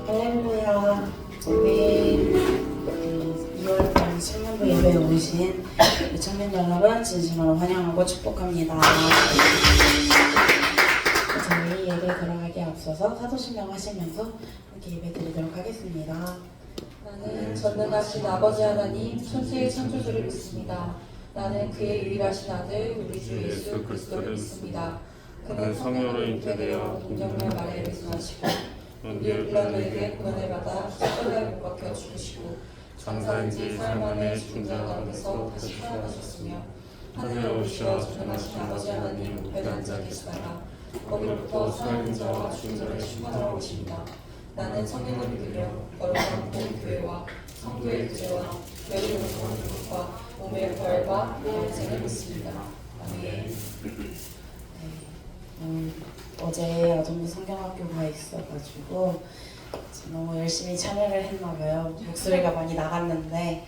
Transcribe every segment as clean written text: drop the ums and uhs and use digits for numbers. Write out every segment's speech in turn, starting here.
할렐루야. 우리 2월달 청년부 예배에 오신 청년 여러분 진심으로 환영하고 축복합니다. 저희 예배 들어가기에 앞서서 사도신경 하시면서 함께 예배 드리도록 하겠습니다. 나는 전능하신 아버지 하나님 천지의 창조주를 믿습니다. 나는 그의 유일하신 아들 우리 주 예수 그리스도를 믿습니다. 그는 성령으로 잉태되어 동정녀 마리아를 생하시고 본디오 빌라도에게 고난을 받아 십자가에 못 박혀 죽으시고 장사한 지 사흘 만에 죽은 자 가운데서 다시 살아나셨으며 하늘에 오르시어 전능하신 아버지 하나님 우편에 앉아 계시다가 거기로부터 살아있는 자와 죽은 자를 심판하러 오십니다. 나는 성령을 믿으며 거룩한 본 교회와 성도의 구제와 여기 용서하는 것과 몸의 부활과 영생을 믿습니다. 아멘. 어제 아동부 성경학교가 있어가지고 너무 열심히 참여를 했나봐요. 목소리가 많이 나갔는데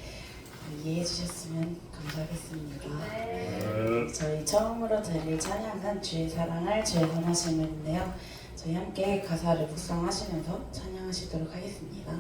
이해해 주셨으면 감사하겠습니다. 저희 처음으로 드릴 찬양은 주의 사랑을 주의 선하심을인데요. 저희 함께 가사를 묵상하시면서 찬양하시도록 하겠습니다.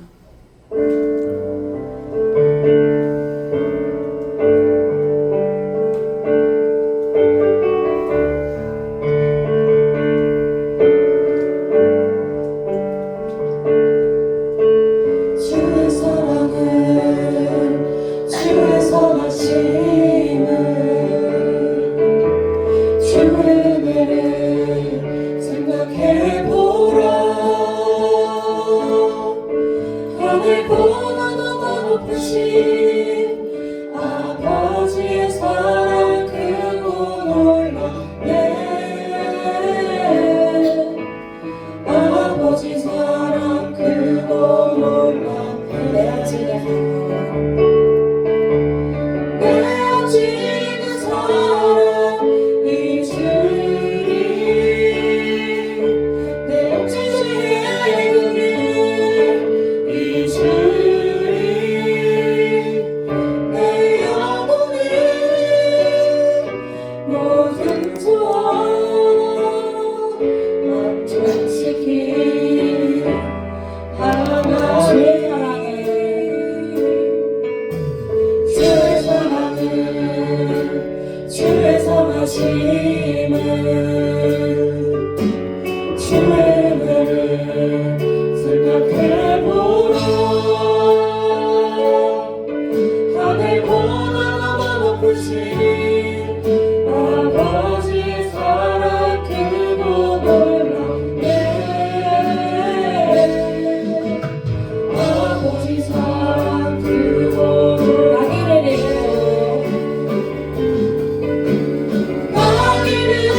나기를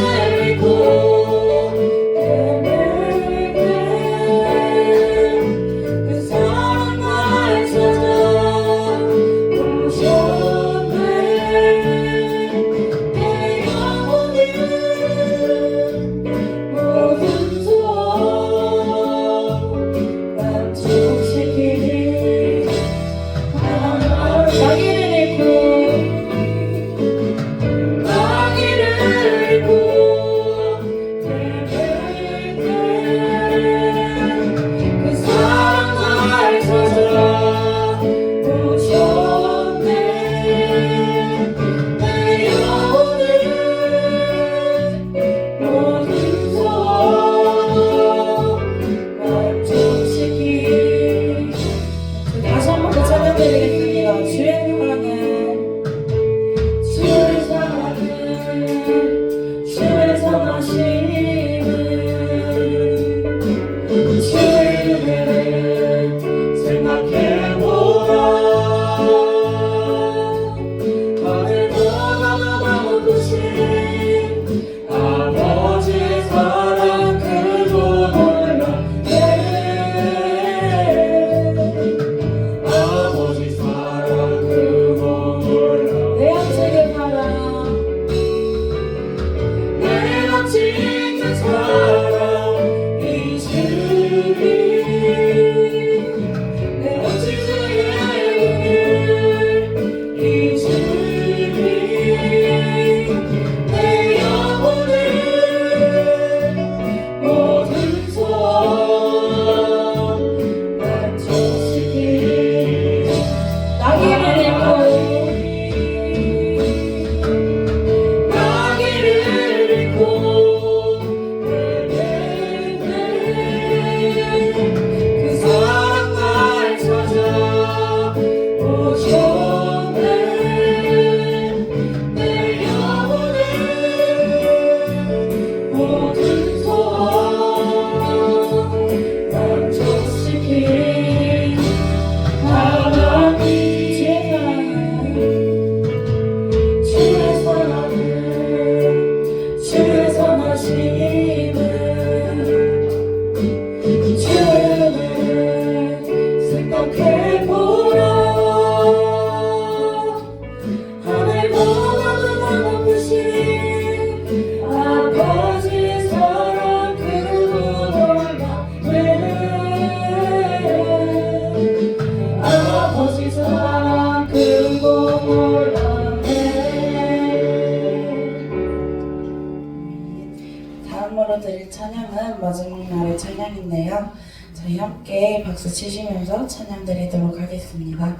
마지막으로 드릴 찬양은 마지막 날의 찬양인데요. 저희 함께 박수 치시면서 찬양 드리도록 하겠습니다.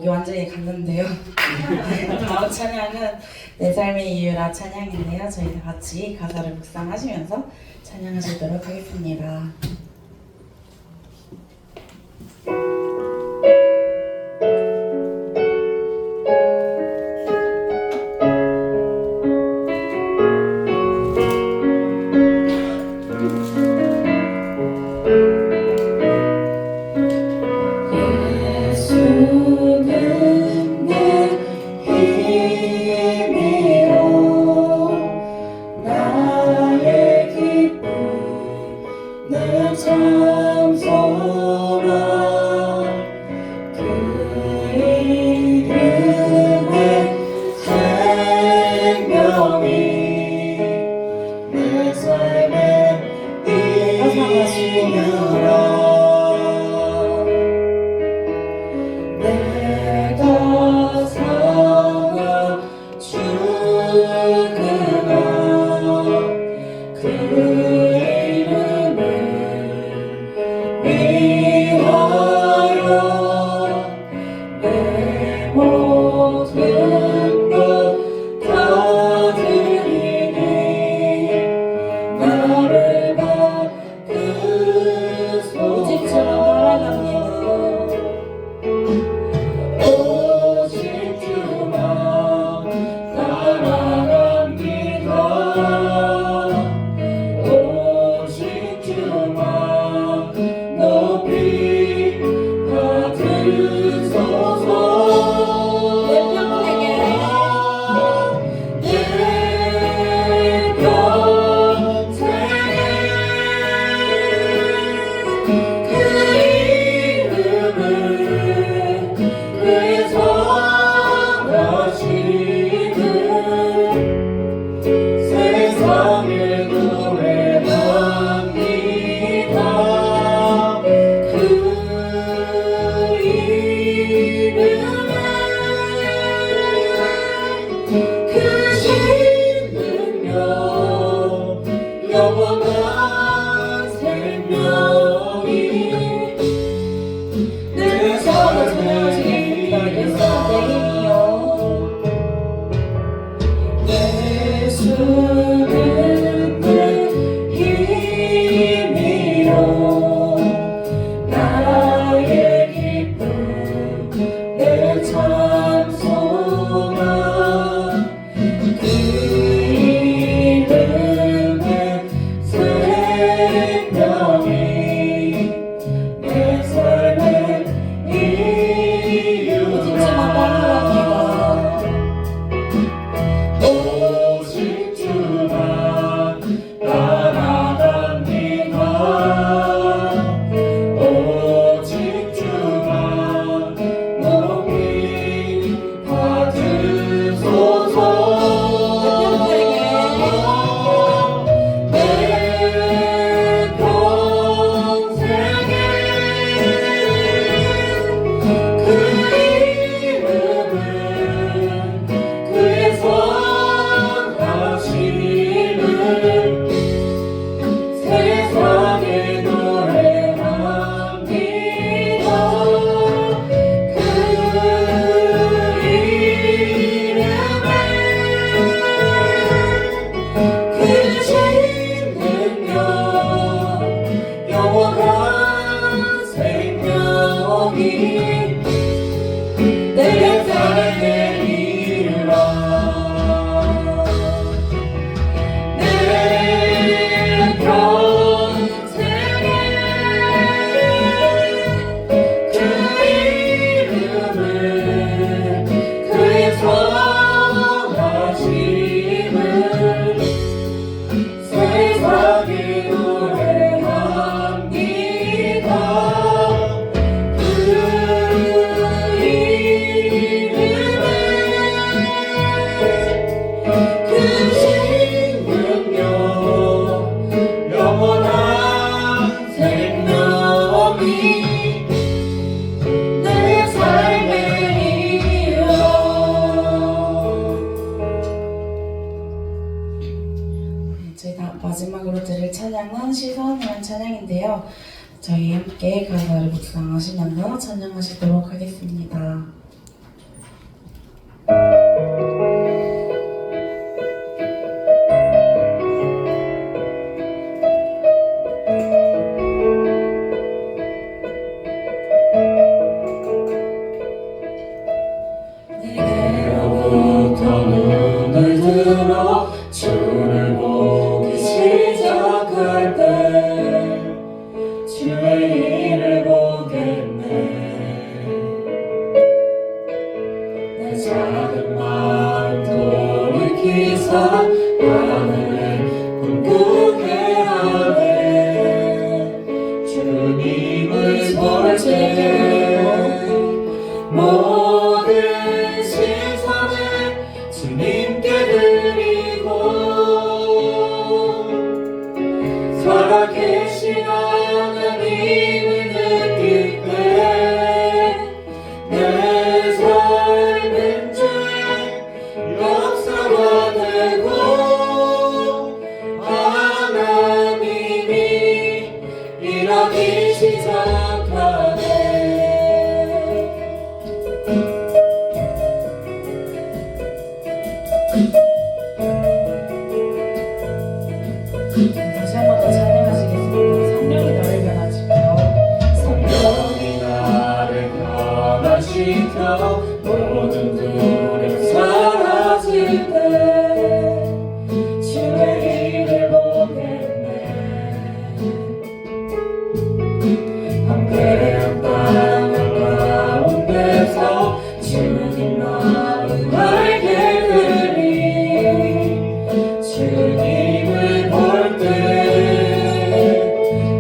목이 완전히 갔는데요. 다음 찬양은 내 삶의 이유라 찬양인데요. 저희 다 같이 가사를 묵상하시면서 찬양하시도록 하겠습니다. 마지막으로 드릴 찬양은 시선이란 찬양인데요. 저희 함께 가사를 묵상하시면서 찬양하시도록 하겠습니다. 작은 마음 돌이키사 하늘에 궁극해 하네 주님을 볼 때 모든 시선을 주님께 드리고 살아계신 하나님을 느낄 때 내 삶은 주의 역사가 되고 하나님이 일하기 시작하네 다시 한 번 더 찬양하시겠습니다. 성령이 너를 변화시켜 성령이 나를 변화시켜 모든 두려움 사라질 때 주의 일을 보겠네 함께한 땅 가운데서 주님 마음 알게 되리 주님을 볼 때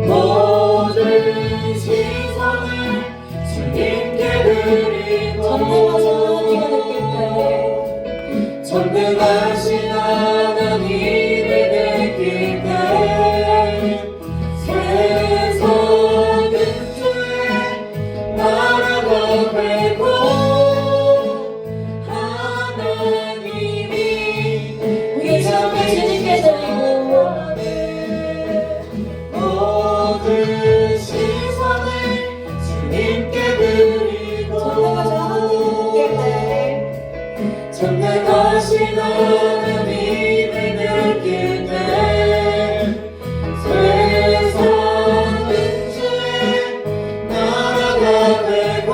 모든 시선을 주님께 드리고 전능하신 하나님을 느낄 때 세상은 주의 나라가 되고 하나님이 우리 삶을 주님께 드리고 모든 시선을 주님께 드리고 전능하신 하나님을 느낄 때 세상은 주의 나라가 되고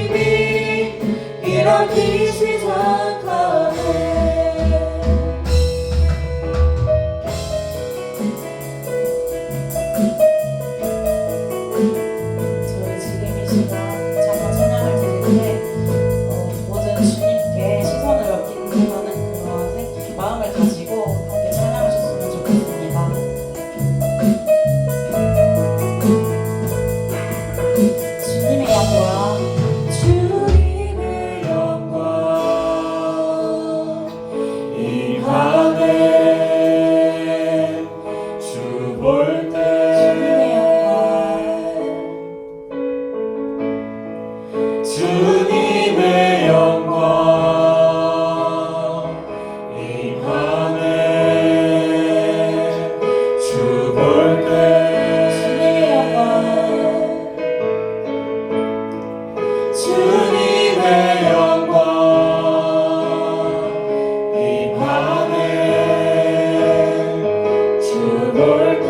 하나님이 일하기 시작하네 저희 지금 이 시간 잠깐 찬양을 드릴 때 모든 주님께 시선을 맡기는 그런 마음을 가지고 함께 찬양하셨으면 좋겠습니다. 주님의 영광 주님의 영광 임하네 주 볼 때 주님의 영광 임하네 주 볼 때 주님의 영광 임하네 주 볼 때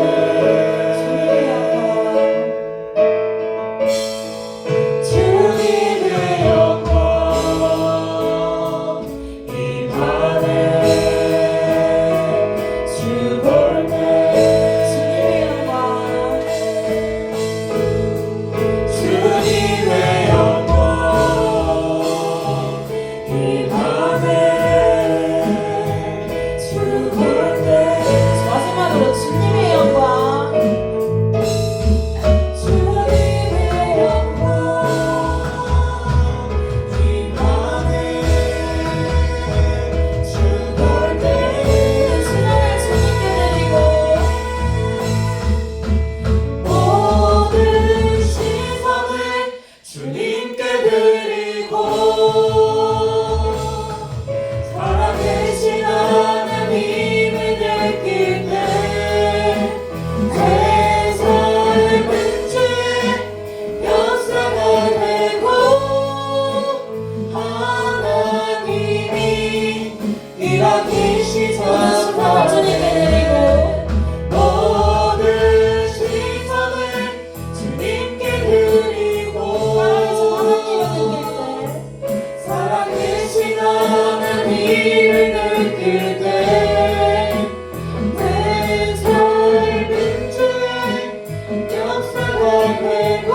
주님의 영광 임하네 주 볼 때 주님의 영광 임하네 주 볼 때 마지막으로 주님의 영광 주님의 영광 임하네 주 볼 때 신앙을 주님께 드리고 모든 시선을 주님께 드리고 살아계신 하나님을 느낄 때 내 삶은 주의 역사가 되고 하나님이 일하기 신앙을 주님께 시작하네 드리고 모든 시선을 주님께 드리고 살아계신 하나님을 느낄 때 내 삶은 주의 역사가 되고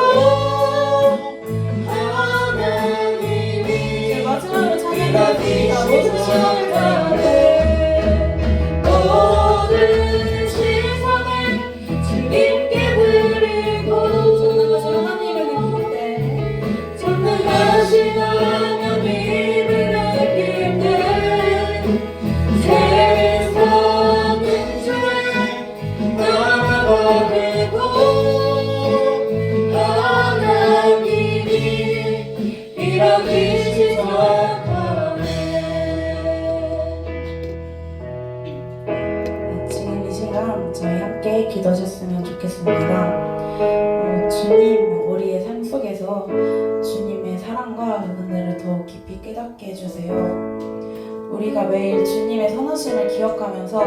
주님 우리의 삶 속에서 주님의 사랑과 은혜를 더욱 깊이 깨닫게 해주세요. 우리가 매일 주님의 선하심을 기억하면서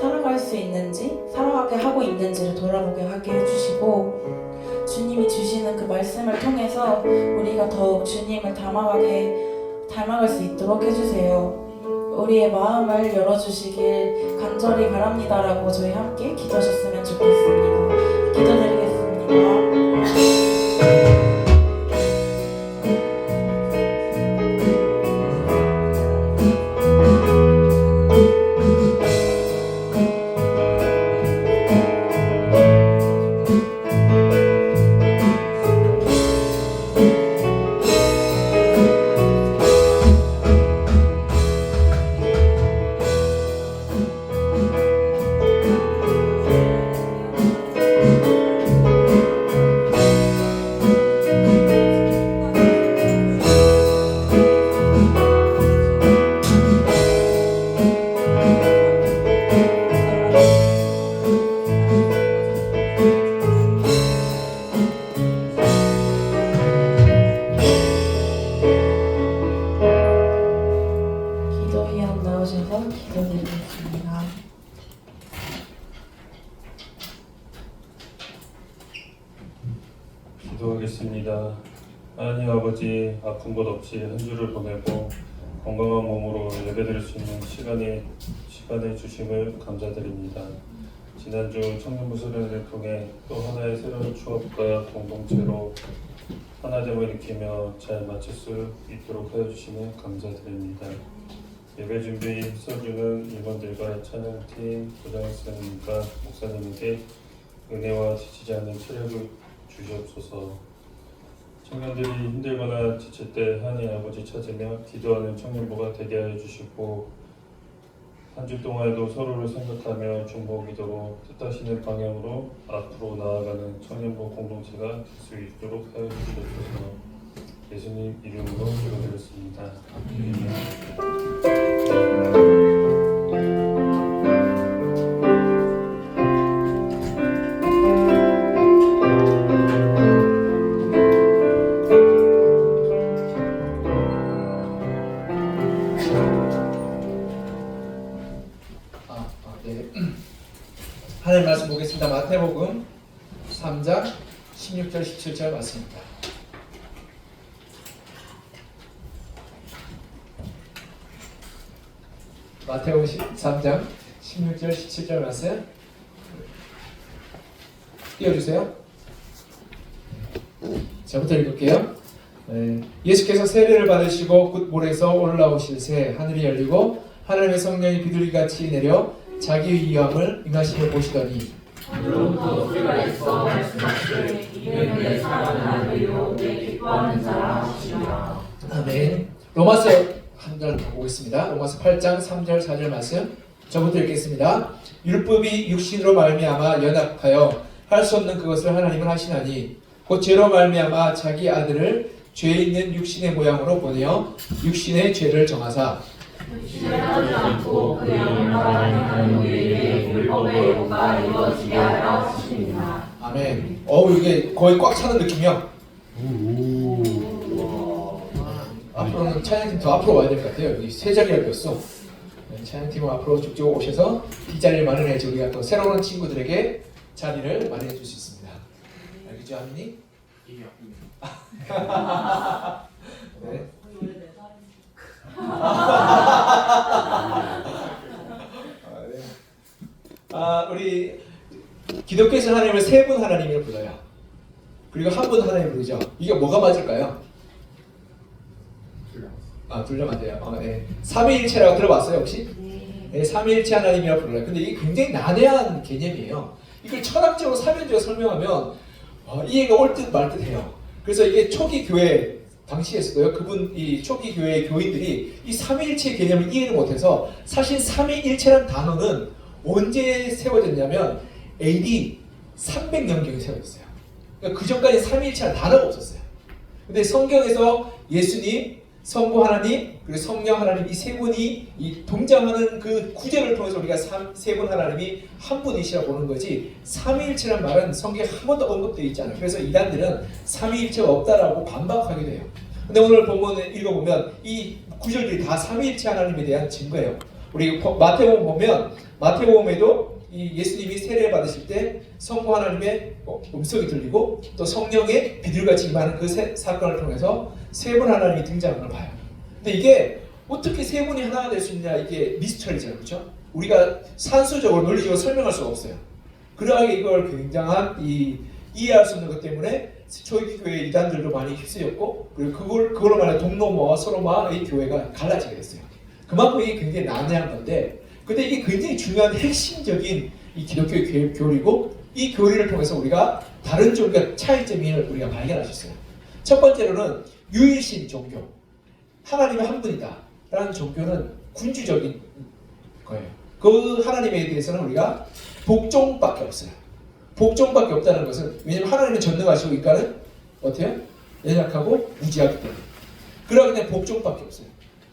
살아갈 수 있는지, 살아가게 하고 있는지를 돌아보게 하게 해주시고, 주님이 주시는 그 말씀을 통해서 우리가 더욱 주님을 닮아갈 수 있도록 해주세요. 우리의 마음을 열어주시길 간절히 바랍니다라고 저희 함께 기도하셨으면 좋겠습니다. 기도드리겠습니다. 기도위원 나오셔서 기도드리겠습니다. 기도하겠습니다. 하나님 아버지, 아픈 것 없이 한 주를 보내고 건강한 몸으로 예배드릴 수 있는 시간의 주심을 감사드립니다. 지난주 청년부 수련회를 통해 또 하나의 새로운 추억과 공동체로 하나됨을 느끼며 잘 마칠 수 있도록 하여 주시며 감사드립니다. 예배 준비 써주는 임원들과 찬양팀, 부장선생님과 목사님에게 은혜와 지치지 않는 체력을 주시옵소서. 청년들이 힘들거나 지칠 때 하나님 아버지 찾으며 기도하는 청년부가 되게 하여 주시고, 한 주 동안에도 서로를 생각하며 중보기도로 뜻하시는 방향으로 앞으로 나아가는 청년부 공동체가 될 수 있도록 하여 주시옵소서. 예수님 이름으로 기도드렸습니다. 하나님 말씀 보겠습니다. 마태복음 3장 16절 17절 말씀입니다. 마태복음 3장 16절 17절 말씀 띄워주세요. 저부터 읽을게요. 예수께서 세례를 받으시고 곧 모래에서 올라오실새 하늘이 열리고 하나님의 성령이 비둘기같이 내려 자기의 위엄을 임하심을 보시더니 소리가 있어 말씀하시되 이는 내 사랑하는 아들이요 내 기뻐하는 사람이시라. 아멘. 로마서 한 절 보겠습니다. 로마서 8장 3절 4절 말씀 저부터 읽겠습니다. 율법이 육신으로 말미암아 연약하여 할 수 없는 그것을 하나님은 하시나니 곧 죄로 말미암아 자기 아들을 죄 있는 육신의 모양으로 보내어 육신의 죄를 정하사 실행하지 않고 그 영을 바라는 우리에게 율법의 요구가 이루어지게 하여 하십니다. 아멘. 이게 거의 꽉 차는 느낌이요. 앞으로는 찬양팀 더 앞으로 와야 될 것 같아요. 여기 세 자리가 비었어. 찬양팀은 앞으로 쭉쭉 오셔서 이 자리를 마련해야지 우리가 또 새로운 친구들에게 자리를 마련해 줄 수 있습니다. 알겠죠, 하민이? 네. 우리 기독교에서 하나님을 세 분 하나님을 불러요. 그리고 한 분 하나님을 부르죠. 이게 뭐가 맞을까요? 둘러면 안 돼요. 네. 삼위일체라고 들어봤어요 혹시? 네, 삼위일체 하나님이라고 불러요. 근데 이게 굉장히 난해한 개념이에요. 이걸 철학적으로 사면적으로 설명하면 이해가 올 듯 말 듯해요. 그래서 이게 초기 교회 당시에서도요. 이 초기 교회의 교인들이 이 삼위일체 개념을 이해를 못해서 사실 삼위일체라는 단어는 언제 세워졌냐면 AD 300년경에 세워졌어요. 그러니까 그 전까지 삼위일체라는 단어가 없었어요. 근데 성경에서 예수님, 성부 하나님 그리고 성령 하나님 이 세 분이 이 동장하는 그 구절을 통해서 우리가 세 분 하나님이 한 분이시라 보는 거지 삼위일체란 말은 성경에 한 번도 언급되어 있지 않아요. 그래서 이단들은 삼위일체가 없다라고 반박하게 돼요. 근데 오늘 본문을 읽어보면 이 구절들이 다 삼위일체 하나님에 대한 증거예요. 우리 마태복음 보면 마태복음에도 이 예수님이 세례를 받으실 때 성부 하나님의 음성이 들리고 또 성령의 비둘같이 임하는 그 사건을 통해서 세 분 하나님이 등장하는 걸 봐요. 근데 이게 어떻게 세 분이 하나가 될 수 있냐 이게 미스터리잖아요. 그렇죠? 우리가 산수적으로 논리적으로 설명할 수가 없어요. 그러하게 이걸 굉장한 이해할 수 없는 것 때문에 초기 교회 이단들도 많이 휩쓰였고 그리고 그걸로 말해 동로마와 서로마의 교회가 갈라지게 됐어요. 그만큼 이게 굉장히 난해한 건데 근데 이게 굉장히 중요한 핵심적인 이 기독교의 교리고 이 교리를 통해서 우리가 다른 종교의 차이점을 우리가 발견하셨어요. 첫 번째로는 유일신 종교. 하나님은 한 분이다 라는 종교는 군주적인 거예요. 그 하나님에 대해서는 우리가 복종밖에 없어요. 복종밖에 없다는 것은 왜냐하면 하나님은 전능하시고 인간은 어때요? 연약하고 무지하기 때문에 그러기 때문에 복종밖에 없어요.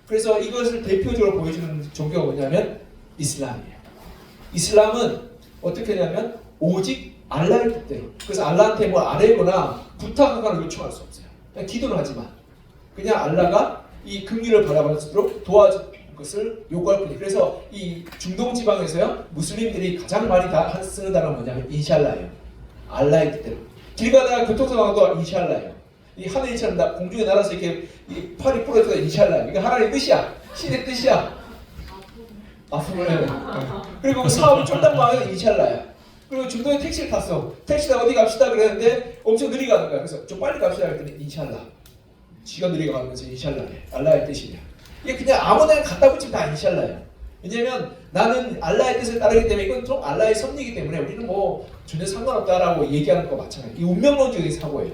그래서 이것을 대표적으로 보여주는 종교가 뭐냐면 이슬람이에요. 이슬람은 어떻게 하냐면 오직 알라의 뜻대로 그래서 알라한테 뭐 아뢰거나 부탁하거나 요청할 수 없어요. 그냥 기도는 하지만 그냥 알라가 이 긍휼을 바라볼 수 있도록 도와줄 것을 요구할 뿐이에요. 그래서 이 중동 지방에서요 무슬림들이 가장 많이 다 쓰는 단어가 뭐냐면 인샬라예요. 알라의 뜻대로 길 가다가 교통사고도 인샬라예요. 이 하늘처럼 공중에 날아서 이렇게 이 팔이 부러져서 인샬라예요. 이거 하나님의 뜻이야. 신의 뜻이야. 앞으로 해요. 그리고 그 사업을 쫄딱 망해서 인샬라야. 그리고 중동에 택시를 탔어. 택시다 어디 갑시다 그랬는데 엄청 느리게 가는 거야. 그래서 좀 빨리 갑시다 그랬더니 인샬라. 지가 느리게 가면서 인샬라네. 알라의 뜻이냐. 이게 그냥 아무데나 갖다 붙이면 다 인샬라예요. 왜냐면 나는 알라의 뜻을 따르기 때문에 이건 좀 알라의 섭리이기 때문에 우리는 뭐 전혀 상관없다라고 얘기하는 거 마찬가지예요. 이 운명론적인 사고예요.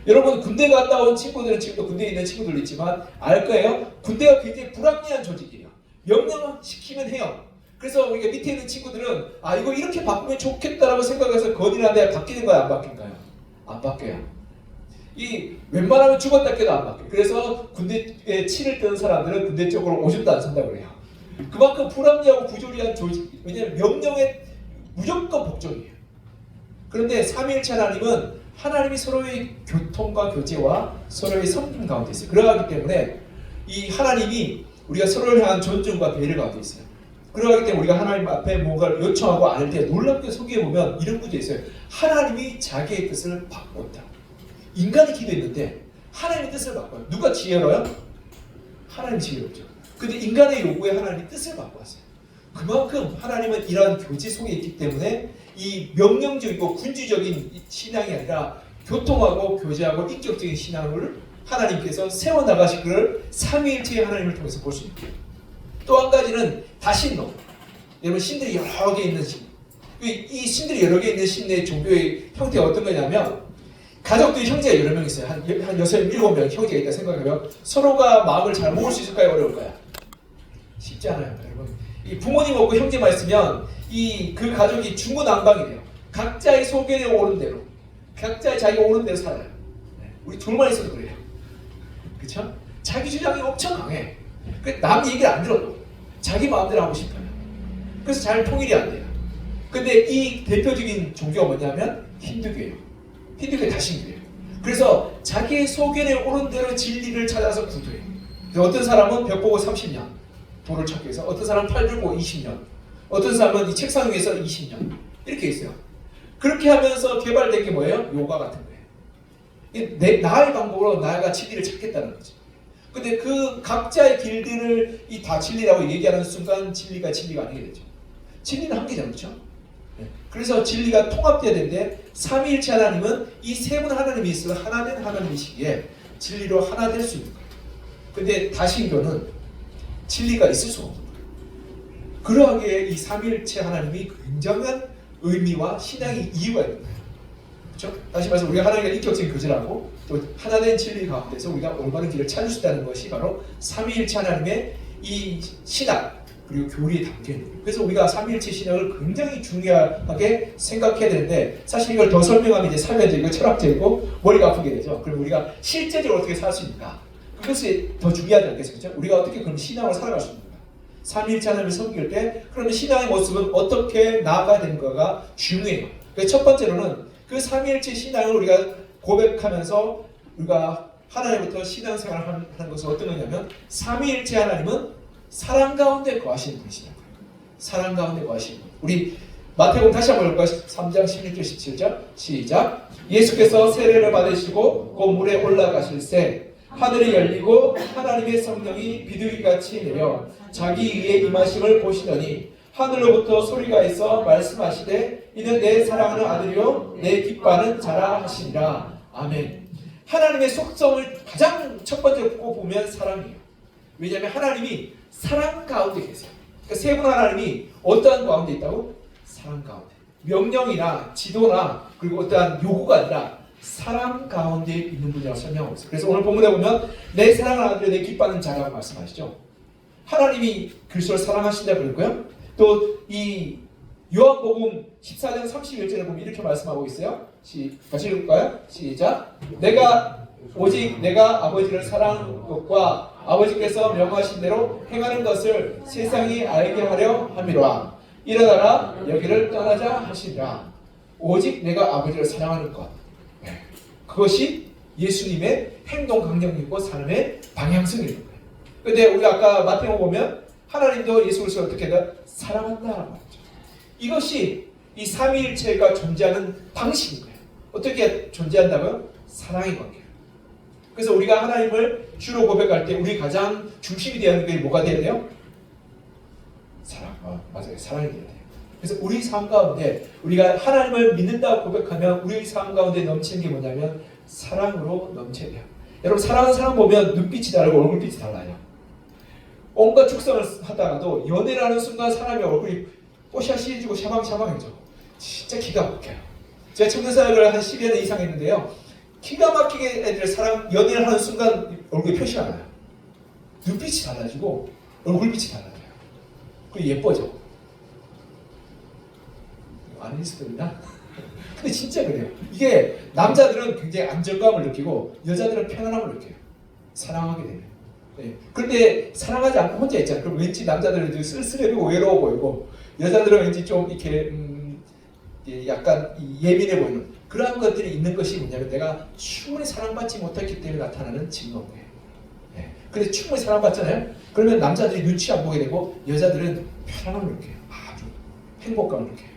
여러분 군대 갔다 온 친구들은 지금도 군대에 있는 친구들 있지만 알 거예요. 군대가 굉장히 불합리한 조직이에요. 명령을 시키면 해요. 그래서 우리가 밑에 있는 친구들은 아 이거 이렇게 바꾸면 좋겠다라고 생각해서 건의하는데 바뀌는 거야 안 바뀐가요? 안 바뀌어요. 이 웬만하면 죽었다 깨도 안 바뀌어요. 그래서 군대에 치를 뜨는 사람들은 군대 쪽으로 오줌도 안 산다고 그래요. 그만큼 불합리하고 부조리한 조직. 왜냐하면 명령에 무조건 복종이에요. 그런데 삼위일체 하나님은 하나님이 서로의 교통과 교제와 서로의 섬김 가운데 있어요. 그러하기 때문에 이 하나님이 우리가 서로를 향한 존중과 배려 가운데 있어요. 그러하기 때문에 우리가 하나님 앞에 뭔가를 요청하고 안 할 때 놀랍게 속에 보면 이런 구절이 있어요. 하나님이 자기의 뜻을 바꿨다. 인간이 기도했는데 하나님의 뜻을 바꿔요. 누가 지혜로요? 하나님이 지혜롭죠. 근데 인간의 요구에 하나님이 뜻을 바꿔왔어요. 그만큼 하나님은 이러한 교제 속에 있기 때문에 이 명령적이고 군주적인 신앙이 아니라 교통하고 교제하고 인격적인 신앙을 하나님께서 세워나가실 것을 삼위일체의 하나님을 통해서 볼 수 있고요. 또 한 가지는 다신론. 여러분 신들이 여러 개 있는 신. 이 신들이 여러 개 있는 신의 종교의 형태가 어떤 거냐면 가족들이 형제가 여러 명 있어요. 한 6, 7명 형제가 있다 생각하면 서로가 마음을 잘 모을 수 있을까요? 어려울까요? 쉽지 않아요. 여러분. 이 부모님 없고 형제만 있으면 그 가족이 중구난방이 돼요. 각자의 소견에 오른 대로 각자의 자기가 오른 대로 살아요. 우리 둘만 있어도 그래요. 그렇죠? 자기 주장이 엄청 강해. 남 얘기를 안 들어도 자기 마음대로 하고 싶어요. 그래서 잘 통일이 안 돼요. 근데 이 대표적인 종교가 뭐냐면 힌두교예요. 힌두교의 다신교예요. 그래서 자기의 소견에 오른 대로 진리를 찾아서 구조해요. 어떤 사람은 벽 보고 30년 돌을 찾기 위해서, 어떤 사람은 팔 들고 20년, 어떤 사람은 이 책상 위에서 20년 이렇게 있어요. 그렇게 하면서 개발된 게 뭐예요? 요가 같은 거예요. 나의 방법으로 나가 진리를 찾겠다는 거죠. 근데 그 각자의 길들을 이 다 진리라고 얘기하는 순간 진리가 아니게 되죠. 진리는 한계잖아요. 그렇죠? 그래서 진리가 통합돼야 되는데 삼위일체 하나님은 이 세 분 하나님이 있어 하나된 하나님이시기에 진리로 하나 될 수 있는 거예요. 근데 다신교는 진리가 있을 수 없는 거예요. 그러하기에 이 삼위일체 하나님이 굉장한 의미와 신앙의 이유가 있는 거예요. 그렇죠? 다시 말해서 우리가 하나님과 인격적인 교제라고 또 하나된 진리 가운데서 우리가 올바른 길을 찾을 수 있다는 것이 바로 삼위일체 하나님의 이 신앙 그리고 교리에 담겨 있는 거예요. 그래서 우리가 삼위일체 신앙을 굉장히 중요하게 생각해야 되는데 사실 이걸 더 설명하면 이제 사회적이고 철학적이고 머리가 아프게 되죠. 그럼 우리가 실제적으로 어떻게 살 수 있는가? 이것이 더 중요하지 않겠습니까? 우리가 어떻게 그럼 신앙을 살아갈 수 있는가? 삼위일체 하나님을 섬길 때 그러면 신앙의 모습은 어떻게 나아가야 되는가가 중요해요. 그래서 첫 번째로는 그 삼위일체 신앙을 우리가 고백하면서 우리가 하나님부터 신앙생활을 하는 것은 어떤 거냐면 삼위일체 하나님은 사랑 가운데 거하시는 분이시라고요. 사랑 가운데 거하시는 분. 우리 마태복음 다시 한번 볼까요? 3장 16절 17절 시작. 예수께서 세례를 받으시고 그 물에 올라가실새 하늘이 열리고 하나님의 성령이 비둘기같이 내려 자기 위에 임하심을 보시더니 하늘로부터 소리가 있어 말씀하시되 이는 내 사랑하는 아들이요 내 기뻐하는 자라 하시니라. 아멘. 하나님의 속성을 가장 첫 번째로 보면 사랑이에요. 왜냐하면 하나님이 사랑 가운데 계세요. 그러니까 세 분 하나님이 어떠한 가운데 있다고? 사랑 가운데. 명령이나 지도나 그리고 어떠한 요구가 아니라 사랑 가운데 있는 분이라고 설명하고 있어요. 그래서 오늘 본문에 보면 내 사랑하는 아들 내 기뻐하는 자라고 말씀하시죠. 하나님이 그리스도를 사랑하신다 그랬고요. 또 이 요한복음 14장 31절에 보면 이렇게 말씀하고 있어요. 같이 읽을까요? 시작. 오직 내가 아버지를 사랑하는 것과 아버지께서 명하신 대로 행하는 것을 세상이 알게 하려 함이로라. 일어나라 여기를 떠나자 하시니라. 오직 내가 아버지를 사랑하는 것. 그것이 예수님의 행동 강령이고 삶의 방향성인 거예요. 근데 우리가 아까 마태복음 보면 하나님도 예수 그리스도를 어떻게 사랑한다라고 했죠. 이것이 이 삼위일체가 존재하는 방식인 거예요. 어떻게 존재한다고요? 사랑의 관계예요. 그래서 우리가 하나님을 주로 고백할 때 우리 가장 중심이 되어야 하는 게 뭐가 되어야 돼요? 사랑. 맞아요. 사랑이 되어야 돼요. 그래서 우리 삶 가운데 우리가 하나님을 믿는다고 고백하면 우리 삶 가운데 넘치는 게 뭐냐면 사랑으로 넘쳐야 돼요. 여러분 사랑하는 사람 보면 눈빛이 다르고 얼굴빛이 달라요. 온갖 축성을 하다가도 연애를 하는 순간 사람의 얼굴이 뽀샤시해지고 샤방샤방해져. 진짜 기가 막혀요. 제가 청년사역을 한 10여 년 이상 했는데요. 기가 막히게 애들 연애를 하는 순간 얼굴에 표시가 나요. 눈빛이 달라지고 얼굴빛이 달라져요. 그리고 예뻐져. 아닐 수도 있나? 근데 진짜 그래요. 이게 남자들은 굉장히 안정감을 느끼고 여자들은 편안함을 느껴요. 사랑하게 되면. 네. 그런데 사랑하지 않고 혼자 있잖아요. 그럼 왠지 남자들은 쓸쓸해지고 외로워 보이고 여자들은 왠지 좀 이렇게 약간 예민해 보이는 그러한 것들이 있는 것이 뭐냐면 내가 충분히 사랑받지 못했기 때문에 나타나는 증거인 거예요. 네. 근데 충분히 사랑받잖아요. 그러면 남자들이 눈치 안 보게 되고 여자들은 편안함을 느껴요. 아주 행복감을 느껴요.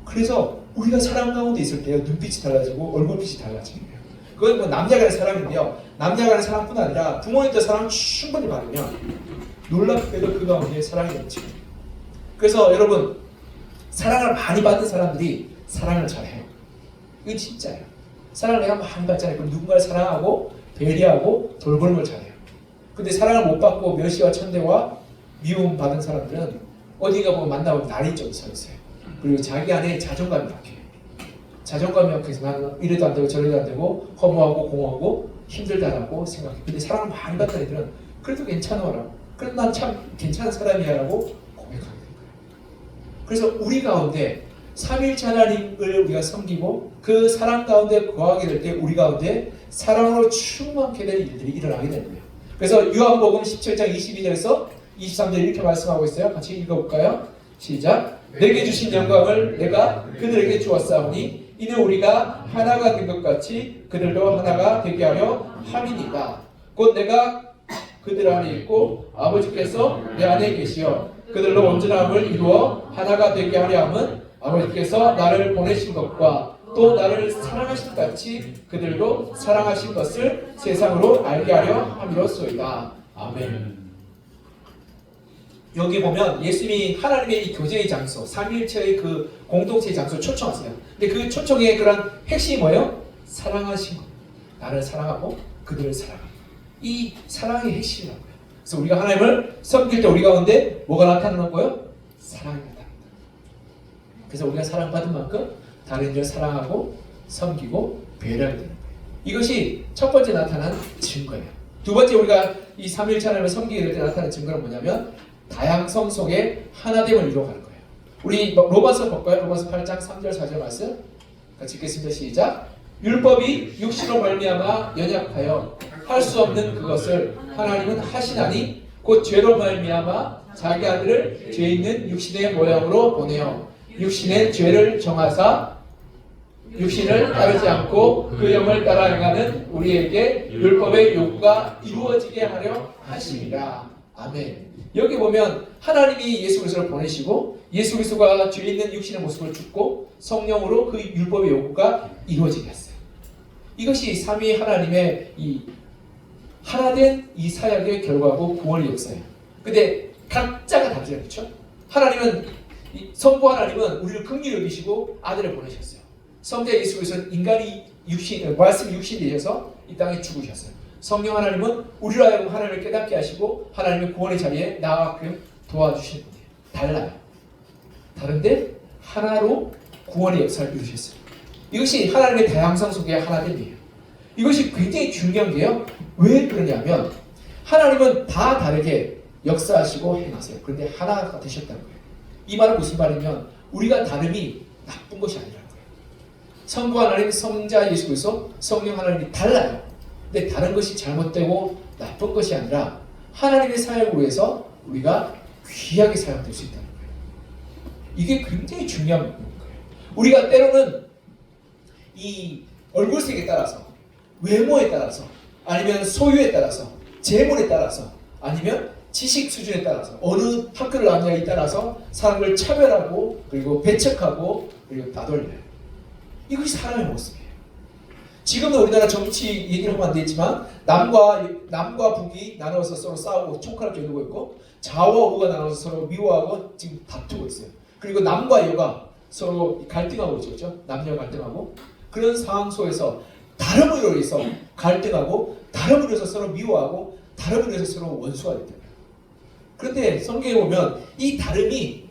그래서 우리가 사랑 가운데 있을 때요 눈빛이 달라지고 얼굴빛이 달라지는 거예요. 그건 뭐 남녀 간의 사랑인데요. 남녀 간의 사랑뿐 아니라 부모님들 사랑 충분히 받으면 놀랍게도 그 가운데 사랑이 넘치고. 그래서 여러분 사랑을 많이 받는 사람들이 사랑을 잘해요. 이건 진짜예요. 사랑을 내가 많이 받잖아요. 그럼 누군가를 사랑하고 배려하고 돌보는 걸 잘해요. 근데 사랑을 못 받고 멸시와 천대와 미움 받은 사람들은 어디가 보면 만나면 날이 좀 서 있어요. 그리고 자기 안에 자존감이 약해요. 자존감이 약해서 나는 이래도 안 되고 저래도 안 되고 허무하고 공허하고 힘들다라고 생각해요. 근데 사랑을 많이 받는 애들은 그래도 괜찮아라고 그래도 난 참 괜찮은 사람이야 라고 고백하게 된 거예요. 그래서 우리 가운데 삼위일체 하나님을 우리가 섬기고 그 사랑 가운데 거하게 될 때 우리 가운데 사랑으로 충만케 된 일들이 일어나게 되는 거예요. 그래서 요한복음 17장 22절에서 23절 이렇게 말씀하고 있어요. 같이 읽어볼까요? 시작. 내게 주신 영광을 내가 그들에게 주었사오니 이는 우리가 하나가 된 것 같이 그들도 하나가 되게 하려 함이니라. 곧 내가 그들 안에 있고 아버지께서 내 안에 계시어 그들로 온전함을 이루어 하나가 되게 하려 함은 아버지께서 나를 보내신 것과 또 나를 사랑하신 것 같이 그들도 사랑하신 것을 세상으로 알게 하려 함이로소이다. 아멘. 여기 보면 예수님이 하나님의 이 교제의 장소, 삼위일체의 그 공동체의 장소를 초청하세요. 근데 그 초청의 그런 핵심이 뭐예요? 사랑하신 것. 나를 사랑하고 그들을 사랑하고. 이 사랑의 핵심이라고요. 그래서 우리가 하나님을 섬길 때 우리 가운데 뭐가 나타나는 거예요? 사랑이 나타납니다. 그래서 우리가 사랑받은 만큼 다른 이들을 사랑하고 섬기고 배려하게 되는 거예요. 이것이 첫 번째 나타난 증거예요. 두 번째 우리가 이 삼위일체 하나님을 섬기게 될 때 나타나는 증거는 뭐냐면 다양성 속에 하나됨을 이루어가는 거예요. 우리 로마서 볼까요? 로마서 8장 3절 4절 말씀 같이 읽겠습니다. 시작. 율법이 육신으로 말미암아 연약하여 할 수 없는 그것을 하나님은 하시나니 곧 죄로 말미암아 자기 아들을 죄 있는 육신의 모양으로 보내어 육신의 죄를 정하사 육신을 따르지 않고 그 영을 따라 행하는 우리에게 율법의 요구가 이루어지게 하려 하심이라. 아멘. 여기 보면 하나님이 예수 그리스도를 보내시고 예수 그리스도가 죄 있는 육신의 모습을 죽고 성령으로 그 율법의 요구가 이루어지게 했어요. 이것이 삼위 하나님의 이 하나된 이 사역의 결과고 구원의 역사예요. 근데 각자가 다르죠. 그렇죠? 하나님은 성부 하나님은 우리를 긍휼히 여기시고 아들을 보내셨어요. 성자 예수 그리스도는 인간이 말씀이 육신이 되셔서 이 땅에 죽으셨어요. 성령 하나님은 우리로 하여금 하나님을 깨닫게 하시고 하나님의 구원의 자리에 나아가게 도와주시는 분이에요. 달라요. 다른데 하나로 구원의 역사를 이루셨어요. 이것이 하나님의 다양성 속의 하나됨이에요. 이것이 굉장히 중요한 게요. 왜 그러냐면 하나님은 다 다르게 역사하시고 행하세요. 그런데 하나가 되셨다는 거예요. 이 말은 무슨 말이냐면 우리가 다름이 나쁜 것이 아니라는 거예요. 성부 하나님, 성자 예수 그리스도, 성령 하나님이 달라요. 근데 다른 것이 잘못되고 나쁜 것이 아니라 하나님의 사역을 위해서 우리가 귀하게 사용될 수 있다는 거예요. 이게 굉장히 중요한 거예요. 우리가 때로는 이 얼굴색에 따라서, 외모에 따라서, 아니면 소유에 따라서, 재물에 따라서, 아니면 지식 수준에 따라서, 어느 학교를 나왔냐에 따라서 사람을 차별하고 그리고 배척하고 그리고 따돌려요. 이것이 사람의 모습이에요. 지금도 우리나라 정치 얘기를 하면 안 되지만 남과 북이 나눠서 서로 싸우고 총칼을 겨누고 있고 좌와 우가 나눠서 서로 미워하고 지금 다투고 있어요. 그리고 남과 여가 서로 갈등하고 있죠. 그렇죠? 남녀 갈등하고 그런 상황 속에서 다름으로 인해서 갈등하고 다름으로 인해서 서로 미워하고 다름으로 인해서 서로 원수가 됐다. 그런데 성경에 보면 이 다름이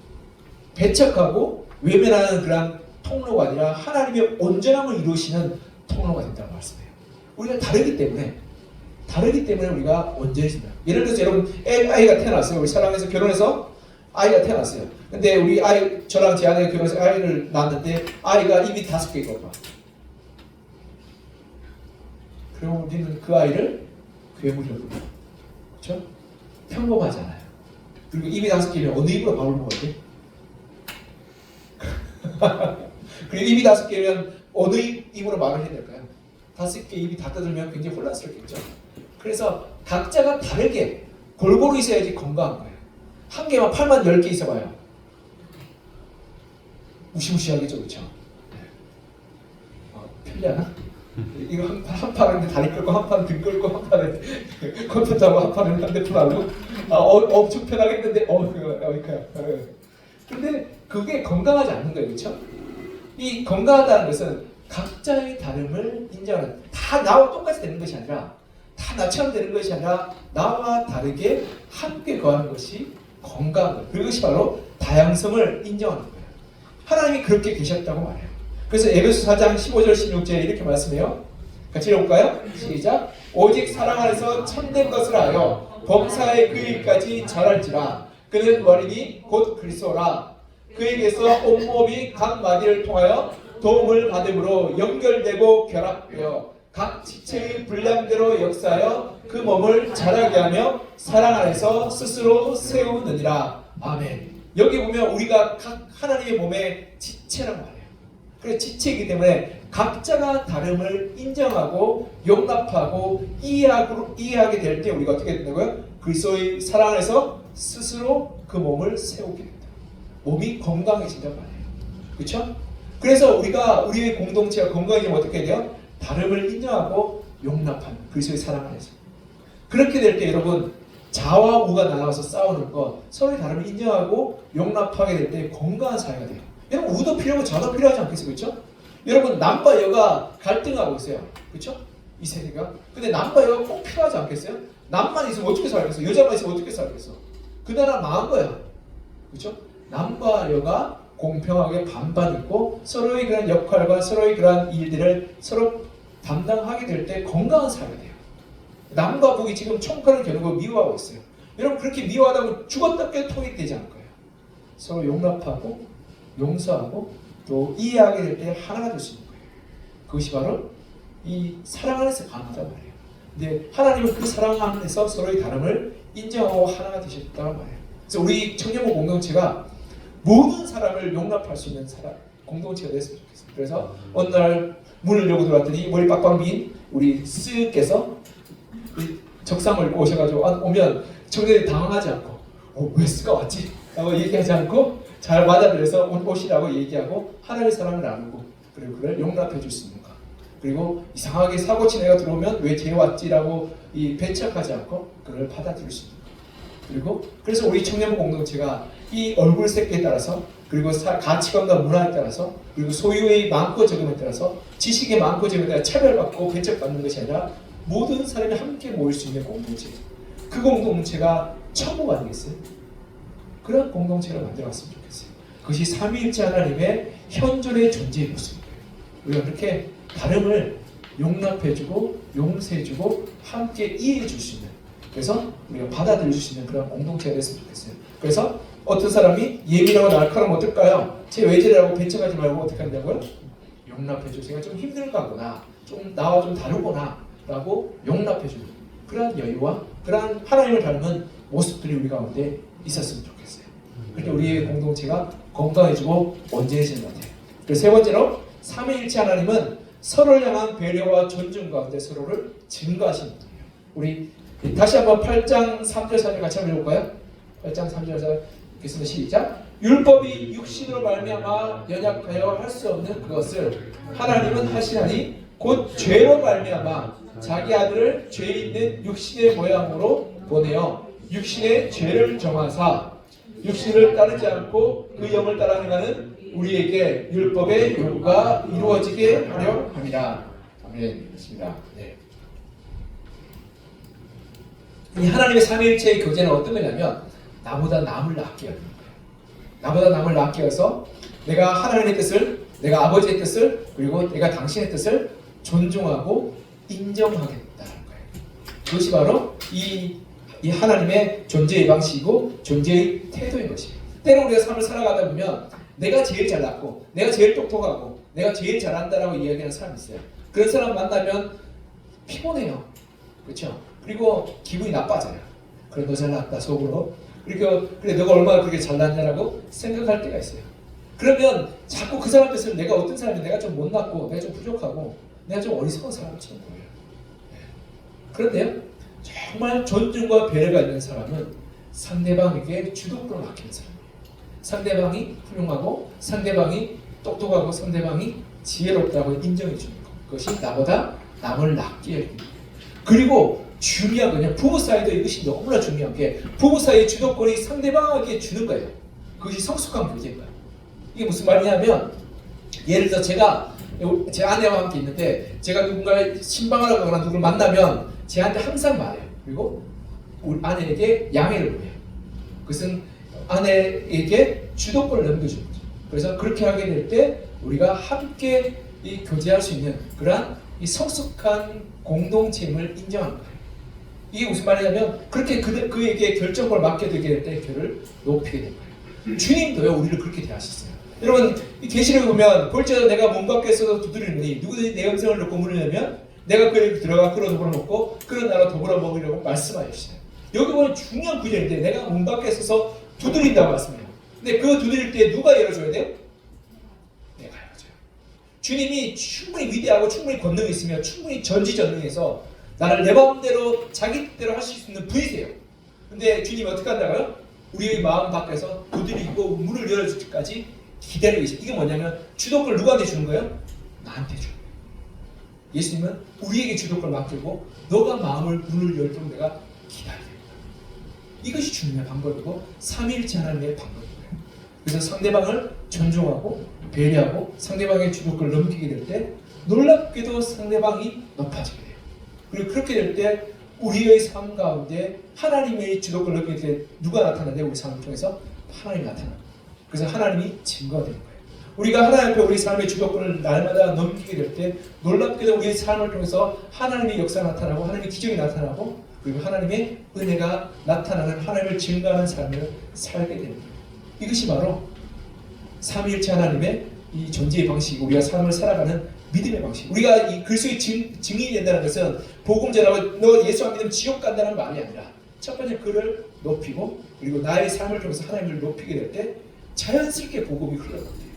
배척하고 외면하는 그런 통로가 아니라 하나님의 온전함을 이루시는 통로가 된다는 말씀이에요. 우리가 다르기 때문에 우리가 온전해진다. 예를 들어서 여러분 아이가 태어났어요. 우리 사랑해서 결혼해서 아이가 태어났어요. 근데 우리 저랑 제 아내가 결혼해서 아이를 낳았는데 아이가 입이 5개거든요. 그리고 우리는 그 아이를 괴물이라고 그래요. 그렇죠? 평범하잖아요. 그리고 입이 5개면 어느 입으로 밥을 먹어야 돼? 그리고 입이 5개면 어느 입으로 말을 해야 될까요? 5개 입이 다 뜯으면 굉장히 혼란스럽겠죠. 그래서 각자가 다르게 골고루 있어야지 건강한 거예요. 한 개만 8만 10개 있어봐요. 무시무시하겠죠, 그렇죠? 편리하나? 이거 한 판은 다리 끌고 한 판은 등 끌고 한 판은 컴퓨터하고 한 판은 핸드폰하고 엄청 편하겠는데 근데 그게 건강하지 않는 거예요, 그렇죠? 이 건강하다는 것은 각자의 다름을 인정하는, 다 나와 똑같이 되는 것이 아니라 다 나처럼 되는 것이 아니라 나와 다르게 함께 거하는 것이 건강한 거예요. 그것이 바로 다양성을 인정하는 거예요. 하나님이 그렇게 계셨다고 말해요. 그래서 에베소 4장 15절 16절에 이렇게 말씀해요. 같이 읽어볼까요? 시작. 오직 사랑 안에서 참된 것을 하여 범사의 그 일까지 잘할지라. 그는 머리니 곧 그리스도라. 그에게서 온몸이 각 마디를 통하여 도움을 받음으로 연결되고 결합되어 각 지체의 분량대로 역사하여 그 몸을 자라게 하며 사랑 안에서 스스로 세우느니라. 아멘. 여기 보면 우리가 각 하나님의 몸의 지체란 말이에요. 그래서 지체이기 때문에 각자가 다름을 인정하고 용납하고 이해하게 될 때 우리가 어떻게 된다고요? 그리스도의 사랑 안에서 스스로 그 몸을 세우게 된다. 몸이 건강해진단 말이에요. 그렇죠? 그래서 우리의 공동체가 건강해지면 어떻게 돼요? 다름을 인정하고 용납하는 그리스도의 사랑 안에서. 그렇게 될 때 여러분 자와 우가 나눠서 싸우는 것, 서로의 다름을 인정하고 용납하게 될 때 건강한 사회가 돼요. 여러분 우도 필요하고 자도 필요하지 않겠어요? 그렇죠? 여러분 남과 여가 갈등하고 있어요. 그렇죠? 이 세대가. 근데 남과 여가 꼭 필요하지 않겠어요? 남만 있으면 어떻게 살겠어? 여자만 있으면 어떻게 살겠어? 그 나라 망한 거야. 그렇죠? 남과 여가 공평하게 반반 있고 서로의 그런 역할과 서로의 그런 일들을 서로 담당하게 될 때 건강한 사회가 돼요. 남과 북이 지금 총칼을 겨누고 미워하고 있어요. 여러분 그렇게 미워하다 보면 죽었다 깨도 통일되지 않을 거예요. 서로 용납하고 용서하고 또 이해하게 될 때 하나가 될 수 있는 거예요. 그것이 바로 이 사랑 안에서 가능하단 말이에요. 근데 하나님은 그 사랑 안에서 서로의 다름을 인정하고 하나가 되셨다는 말이에요. 그래서 우리 청년부 공동체가 모든 사람을 용납할 수 있는 공동체가 됐으면 좋겠어요. 그래서 어느 날 문을 열고 들어왔더니 머리 빡빡 빈 우리 스께서 적상을 입고 오셔가지고 오면 청년들이 당황하지 않고 왜 스가 왔지? 라고 얘기하지 않고 잘 받아들여서 오시라고 얘기하고 하나님의 사랑을 나누고 그리고 그걸 용납해 줄 수 있는 것. 그리고 이상하게 사고친 애가 들어오면 왜 쟤 왔지라고 배척하지 않고 그걸 받아들일 수 있는 것. 그리고 그래서 우리 청년부 공동체가 이 얼굴 색에 따라서 그리고 가치관과 문화에 따라서 그리고 소유의 많고 적음에 따라서 지식의 많고 적음에 따라 차별받고 배척받는 것이 아니라 모든 사람이 함께 모일 수 있는 공동체. 그 공동체가 천국 아니겠어요? 그런 공동체를 만들어갔으면 좋겠어요. 그것이 삼위일체 하나님의 현존의 존재의 모습이에요. 우리가 그렇게 다름을 용납해주고 용서해주고 함께 이해해줄 수 있는 그래서 우리가 받아들일 수 있는 그런 공동체가 됐으면 좋겠어요. 그래서 어떤 사람이 예민하고 날카로우면 어떨까요? 제 외제라고 배척하지 말고 어떻게 한다고요? 용납해주세요. 좀 힘들거나 좀 나와 좀 다르구나 라고 용납해주는 그러한 여유와 그러한 하나님을 닮은 모습들이 우리 가운데 있었으면 좋겠어요. 그렇게 우리의 공동체가 건강해지고 온전해지는 것 같아요. 그리고 세 번째로 삼위일체 하나님은 서로를 향한 배려와 존중 가운데 서로를 증거하시는 분이에요. 우리 다시 한번 8장 3절 4절 같이 한번 읽어볼까요? 8장 3절 4절 읽겠습니다. 시작. 율법이 육신으로 말미암아 연약하여 할 수 없는 그것을 하나님은 하시나니 곧 죄로 말미암아 자기 아들을 죄 있는 육신의 모양으로 보내어 육신의 죄를 정하사 육신을 따르지 않고 그 영을 따라 행하는 우리에게 율법의 요구가 이루어지게 하려 합니다. 아멘. 그렇습니다. 네. 이 하나님의 삼위일체의 교제는 어떤 거냐면 나보다 남을 낫게 하는 거예요. 나보다 남을 낫게 해서 내가 하나님의 뜻을 내가 아버지의 뜻을 그리고 내가 당신의 뜻을 존중하고 인정하겠다는 거예요. 그것이 바로 이 하나님의 존재의 방식이고 존재의 태도인 것입니다. 때로 우리가 삶을 살아가다 보면 내가 제일 잘났고 내가 제일 똑똑하고 내가 제일 잘한다라고 이야기하는 사람이 있어요. 그런 사람 만나면 피곤해요. 그렇죠? 그리고 기분이 나빠져요. 그래 너 잘났다 속으로. 그리고 그래 너가 얼마나 그렇게 잘났냐라고 생각할 때가 있어요. 그러면 자꾸 그 사람 뜻을 내가 어떤 사람이 내가 좀 못났고 내가 좀 부족하고 내가 좀 어리석은 사람처럼 보여요. 그런데요 정말 존중과 배려가 있는 사람은 상대방에게 주도권을 맡기는 사람이에요. 상대방이 훌륭하고 상대방이 똑똑하고 상대방이 지혜롭다고 인정해 주는 것. 그것이 나보다 남을 낫게 여기는 거예요. 그리고 중요한 거냐 부부 사이도 이것이 너무나 중요한 게 부부 사이의 주도권이 상대방에게 주는 거예요. 그것이 성숙한 교제인 거예요. 이게 무슨 말이냐면 예를 들어 제가 제 아내와 함께 있는데 제가 누군가를 신방을 하거나 누구를 만나면 제한테 항상 말해요. 그리고 우리 아내에게 양해를 구해요. 그것은 아내에게 주도권을 넘겨주는 거죠. 그래서 그렇게 하게 될 때 우리가 함께 이 교제할 수 있는 그러한 이 성숙한 공동체임을 인정하는 거예요. 이게 무슨 말이냐면 그렇게 그에게 결정권을 맡게 되게 될 때 그를 높이게 된 거예요. 주님도요 우리를 그렇게 대하셨어요. 여러분 이 계시록에 보면 볼지어다 내가 문 밖에서 두드리느니 누구든지 내 음성을 듣고 문을 열면 내가 그에게 들어가 그로 더불어 먹고 그런 나라 더불어 먹으려고 말씀하셨어요. 여기 보면 중요한 구절인데 내가 문 밖에 서서 두드린다고 말씀해요. 근데 그 두드릴 때 누가 열어줘야 돼요? 내가 열어줘요. 주님이 충분히 위대하고 충분히 권능이 있으며 충분히 전지전능해서 나를 내 마음대로 자기 뜻대로 하실 수 있는 분이세요. 근데 주님이 어떻게 한다고요? 우리의 마음 밖에서 두드리고 문을 열어줄 때까지 기다리고 있어요. 이게 뭐냐면 주도권을 누구한테 주는 거예요? 나한테 주는 거예요. 예수님은 우리에게 주도권을 맡기고 너가 마음을 문을 열도록 내가 기다려야 된다. 이것이 주님의 방법이고 삼위일체 하나님의 방법이에요. 그래서 상대방을 존중하고 배려하고 상대방의 주도권을 넘기게 될 때 놀랍게도 상대방이 높아지게 돼요. 그리고 그렇게 될 때 우리의 삶 가운데 하나님의 주도권을 넘기게 될 때 누가 나타나는데 우리 삶을 통해서 하나님이 나타납니다. 그래서 하나님이 증거가 되는 거예요. 우리가 하나님 앞에 우리 삶의 주도권을 날마다 넘기게 될 때 놀랍게도 우리의 삶을 통해서 하나님의 역사가 나타나고 하나님의 기적이 나타나고 그리고 하나님의 은혜가 나타나는 하나님을 증거하는 삶을 살게 됩니다. 이것이 바로 삼위일체 하나님의 이 존재의 방식이고 우리가 삶을 살아가는 믿음의 방식. 우리가 이 그리스도의 증인이 된다는 것은 복음 전하고 너 예수 안 믿으면 지옥 간다는 말이 아니라 첫 번째 그를 높이고 그리고 나의 삶을 통해서 하나님을 높이게 될 때 자연스럽게 복음이 흘러갑니다.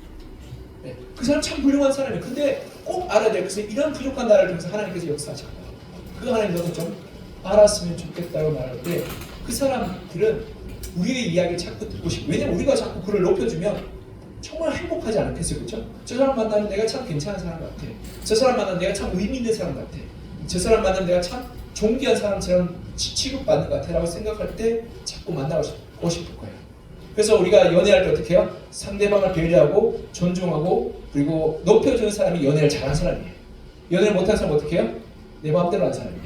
네, 그 사람 참 훌륭한 사람이에요. 근데 꼭 알아야 될 것은 이런 부족한 나를 통해서 하나님께서 역사하셨다. 그 하나님 너도 좀 알았으면 좋겠다고 말하는데 그 사람들은 우리의 이야기를 자꾸 듣고 싶고 왜냐면 우리가 자꾸 그를 높여주면 정말 행복하지 않겠어요? 그렇죠? 저 사람 만나면 내가 참 괜찮은 사람 같아. 저 사람 만나면 내가 참 의미 있는 사람 같아. 저 사람 만나면 내가 참 존귀한 사람처럼 취급받는 것 같아 라고 생각할 때 자꾸 만나고 싶을 거예요. 그래서 우리가 연애할 때 어떻게 해요? 상대방을 배려하고 존중하고 그리고 높여주는 사람이 연애를 잘하는 사람이에요. 연애를 못하는 사람은 어떻게 해요? 내 마음대로 하는 사람이에요.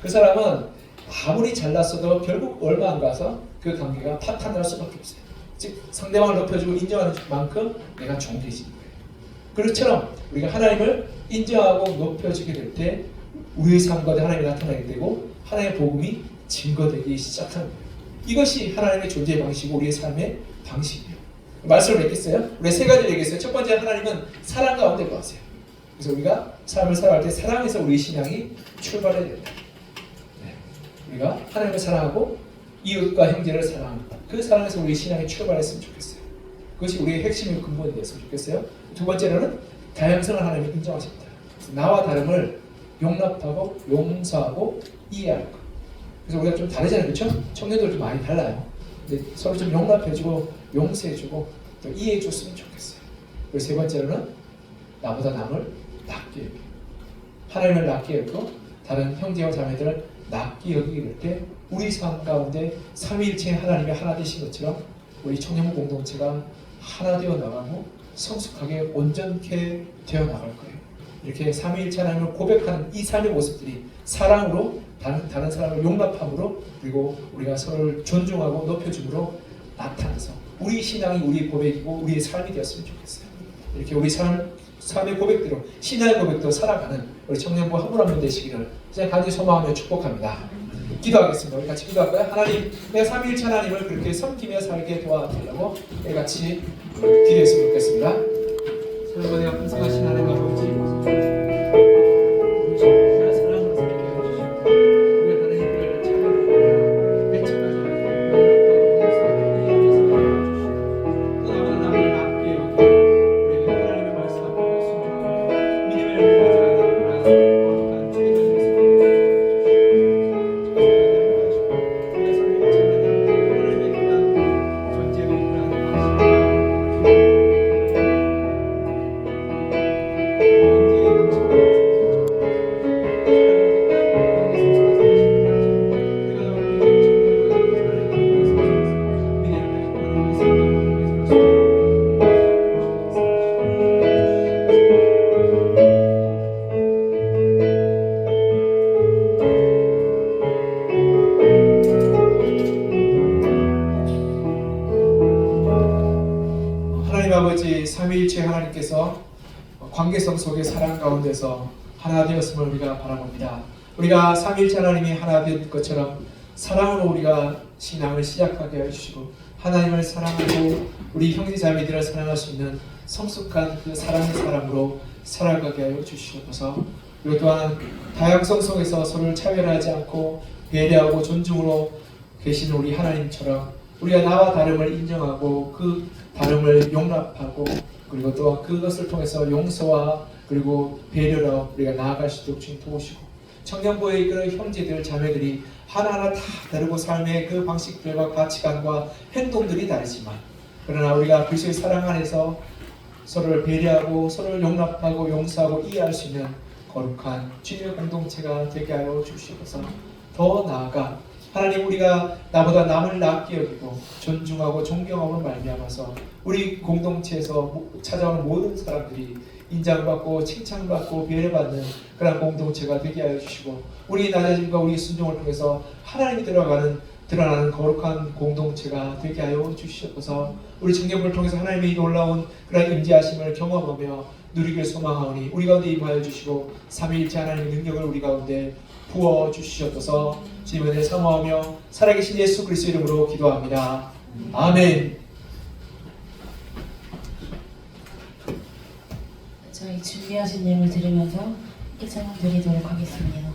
그 사람은 아무리 잘났어도 결국 얼마 안 가서 그 관계가 파탄날 수밖에 없어요. 즉 상대방을 높여주고 인정하는 만큼 내가 존귀해지는 거예요. 그렇처럼 우리가 하나님을 인정하고 높여주게 될 때 우리의 삶 가운데 하나님이 나타나게 되고 하나님의 복음이 증거되기 시작하는 거예요. 이것이 하나님의 존재의 방식이고 우리의 삶의 방식이에요. 말씀을 맺겠어요? 우리 세 가지를 얘기했어요. 첫 번째 하나님은 사랑 가운데 거하세요. 그래서 우리가 삶을 살아갈 때 사랑에서 우리 신앙이 출발해야 된다. 네. 우리가 하나님을 사랑하고 이웃과 형제를 사랑하는 그 사랑에서 우리 신앙이 출발했으면 좋겠어요. 그것이 우리의 핵심의 근본이 됐으면 좋겠어요. 두 번째로는 다양성을 하나님이 인정하십니다. 나와 다름을 용납하고 용서하고 이해할 것. 그래서 우리가 좀 다르잖아요. 그렇죠? 청년들도 많이 달라요. 근데 서로 좀 용납해주고 용서해주고 또 이해해줬으면 좋겠어요. 그리고 세 번째로는 나보다 남을 낮게 여기고 하나님을 낮게 여기고 다른 형제와 자매들을 낮게 여기게 될 때 우리 삶 가운데 삼위일체 하나님이 하나 되신 것처럼 우리 청년부 공동체가 하나 되어 나가고 성숙하게 온전케 되어 나갈 거예요. 이렇게 삼위일체 하나님을 고백하는 이 삶의 모습들이 사랑으로 다른 사람을 용납함으로 그리고 우리가 서로를 존중하고 높여줌으로 나타나서 우리 신앙이 우리 고백이고 우리의 삶이 되었으면 좋겠어요. 이렇게 우리 삶의 고백대로 신앙의 고백대로 살아가는 우리 청년부 한 분 한 분 되시기를 제가 간절히 소망하며 축복합니다. 기도하겠습니다. 우리 같이 기도할까요? 하나님, 내가 삼위일체 하나님을 그렇게 섬기며 살게 도와달라고 우리 같이 기도했으면 좋겠습니다. 여러분, 내가 풍성하신 하나님 아버지 아버지 삼위일체 하나님께서 관계성 속의 사랑 가운데서 하나 되었음을 우리가 바라봅니다. 우리가 삼위일체 하나님이 하나 된 것처럼 사랑으로 우리가 신앙을 시작하게 해주시고 하나님을 사랑하고 우리 형제자매들을 사랑할 수 있는 성숙한 그 사랑의 사람으로 살아가게 하여 주시옵소서. 그리고 또한 다양성 속에서 서로를 차별하지 않고 배려하고 존중으로 계시는 우리 하나님처럼 우리가 나와 다름을 인정하고 그 다름을 용납하고 그리고 또 그것을 통해서 용서와 그리고 배려로 우리가 나아갈 수 있도록 주님 도우시고 청년부의 그 형제들 자매들이 하나하나 다 다르고 삶의 그 방식들과 가치관과 행동들이 다르지만 그러나 우리가 그리스도의 사랑 안에서 서로를 배려하고 서로를 용납하고 용서하고 이해할 수 있는 거룩한 주님의 공동체가 되게 하여 주시옵소서. 더 나아가 하나님 우리가 나보다 남을 낮게 여기고 존중하고 존경함으로 말미암아서 우리 공동체에서 찾아오는 모든 사람들이 인정받고 칭찬받고 배려받는 그런 공동체가 되게 하여 주시고 우리 낮아짐과 우리 순종을 통해서 하나님이 드러나는 거룩한 공동체가 되게 하여 주시옵소서. 우리 청년부를 통해서 하나님의 놀라운 그런 임재하심을 경험하며 누리길 소망하오니 우리 가운데 임하여 주시고 삼위일체 하나님의 능력을 우리 가운데 부어 주시옵소서. 주님의 은혜 사모하며 살아계신 예수 그리스도 이름으로 기도합니다. 아멘. 저희 저희 준비하신 예물 드리면서 함께 찬양 드리도록 하겠습니다.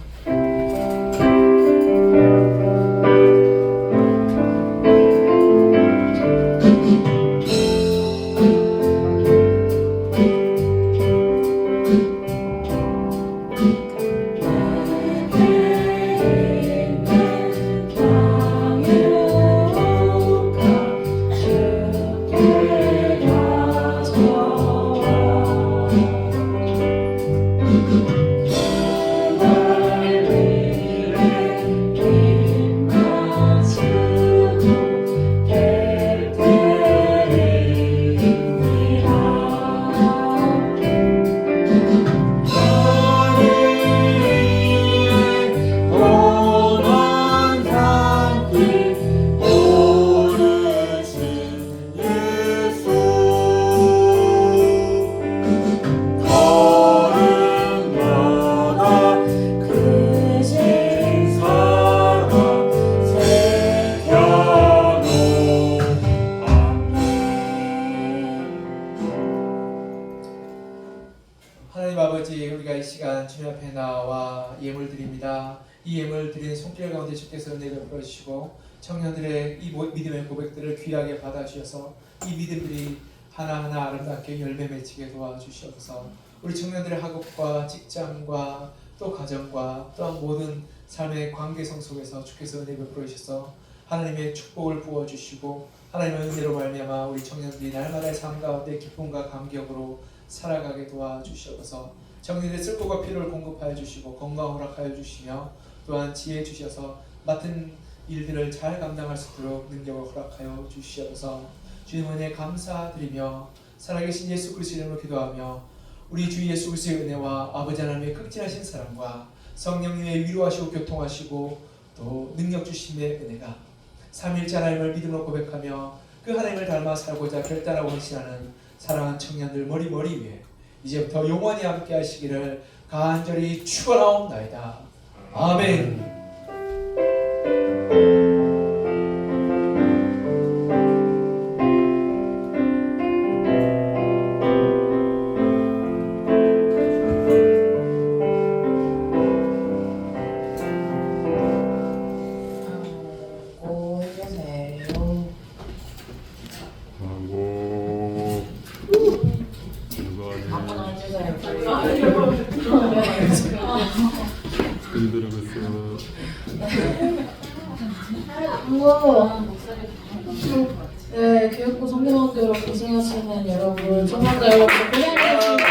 하나님 아버지, 우리가 이 시간 주님 앞에 나와 예물 드립니다. 이 예물 드리는 손길 가운데 주께서 은혜 베풀어 주시고 청년들의 이 믿음의 고백들을 귀하게 받아주셔서 이 믿음들이 하나하나 아름답게 열매 맺히게 도와주시옵소서. 우리 청년들의 학업과 직장과 또 가정과 또한 모든 삶의 관계성 속에서 주께서 은혜 베풀어 주셔서 하나님의 축복을 부어주시고 하나님의 은혜로 말미암아 우리 청년들이 날마다의 삶 가운데 기쁨과 감격으로 살아가게 도와주시옵소서. 청년들의 쓸모가 필요를 공급하여 주시고 건강 허락하여 주시며 또한 지혜 주셔서 맡은 일들을 잘 감당할 수 있도록 능력을 허락하여 주시옵소서. 주님 은혜 감사드리며 살아계신 예수 그리스도 이름으로 기도하며 우리 주 예수 그리스도의 은혜와 아버지 하나님의 극진하신 사랑과 성령님의 위로하시고 교통하시고 또 능력 주심의 은혜가 삼위일체 하나님을 믿음으로 고백하며 그 하나님을 닮아 살고자 결단하고 헌신하는 사랑하는 청년들 머리 위에 이제부터 영원히 함께 하시기를 간절히 축원하옵나이다. 아멘. 네, 교육부 성경학교로 고생하시는 여러분, 청년자 여러분 고생하셨습니다.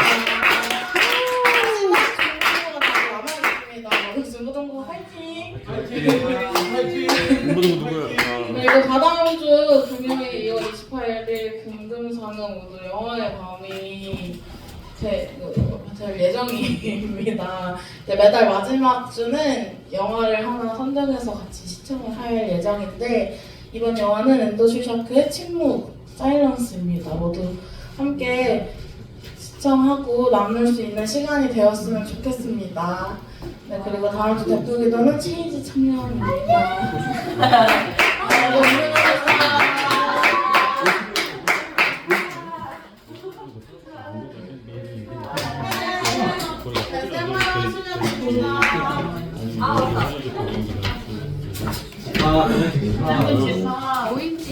중고등부 화이팅! 중고등부 누구야? 그리고 다다음 주 금요일 2월 28일 금금사는 모두 영화의 밤이 될 예정입니다. 매달 마지막 주는 영화를 하나 선정해서 같이 시청을 할 예정인데 이번 영화는 앤더슈 샤크의 침묵, 사일런스입니다. 모두 함께 시청하고 나눌 수 있는 시간이 되었으면 좋겠습니다. 네, 그리고 다음 주 대표 기도는 체인지 청년입니다. 오인지